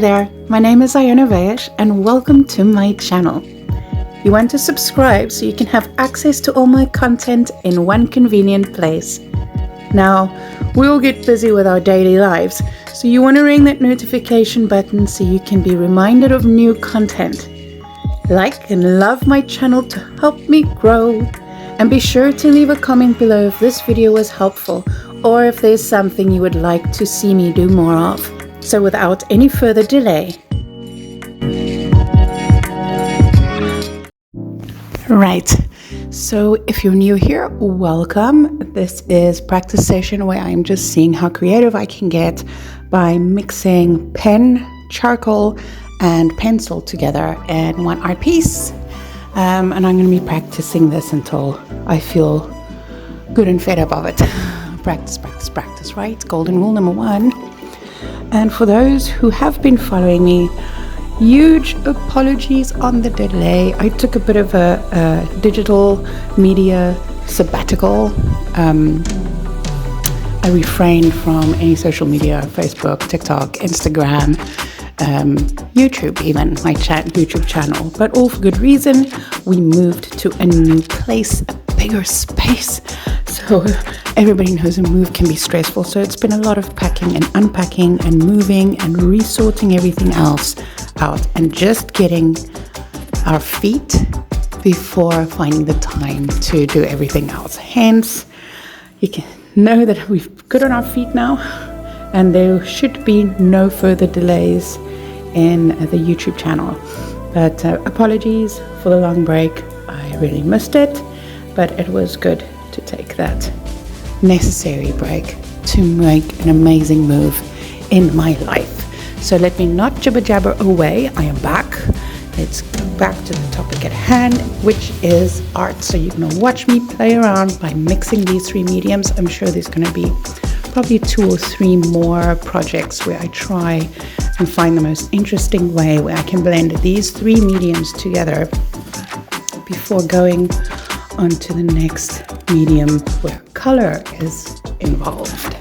there, my name is Iona and welcome to my channel. You want to subscribe so you can have access to all my content in one convenient place. Now, we all get busy with our daily lives, so you want to ring that notification button so you can be reminded of new content. Like and love my channel to help me grow, and be sure to leave a comment below if this video was helpful or if there's something you would like to see me do more of. So without any further delay. Right, so if you're new here, welcome. This is practice session where I'm just seeing how creative I can get by mixing pen, charcoal, and pencil together in one art piece. And I'm going to be practicing this until I feel good and fed up of it. Practice, practice, practice, right? Golden rule number 1. And for those who have been following me, huge apologies on the delay. I took a bit of a digital media sabbatical. I refrained from any social media, Facebook, TikTok, Instagram, YouTube even, my YouTube channel, but all for good reason. We moved to a new place, a bigger space. So everybody knows a move can be stressful. So it's been a lot of packing and unpacking and moving and resorting everything else out and just getting our feet before finding the time to do everything else. Hence, you can know that we've got on our feet now and there should be no further delays in the YouTube channel. But apologies for the long break. I really missed it, but it was good to take that necessary break to make an amazing move in my life. So let me not jibber jabber away. I am back. Let's go back to the topic at hand, which is art. So you're gonna watch me play around by mixing these 3 mediums. I'm sure there's gonna be probably 2 or 3 more projects where I try and find the most interesting way where I can blend these 3 mediums together before going on to the next medium where color is involved.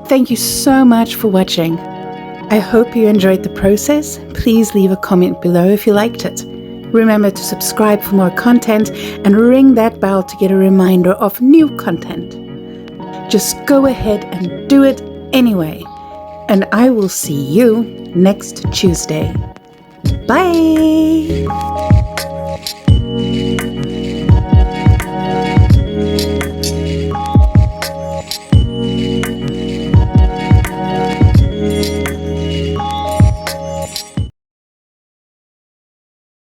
Thank you so much for watching. I hope you enjoyed the process. Please leave a comment below if you liked it. Remember to subscribe for more content and ring that bell to get a reminder of new content. Just go ahead and do it anyway. And I will see you next Tuesday. Bye!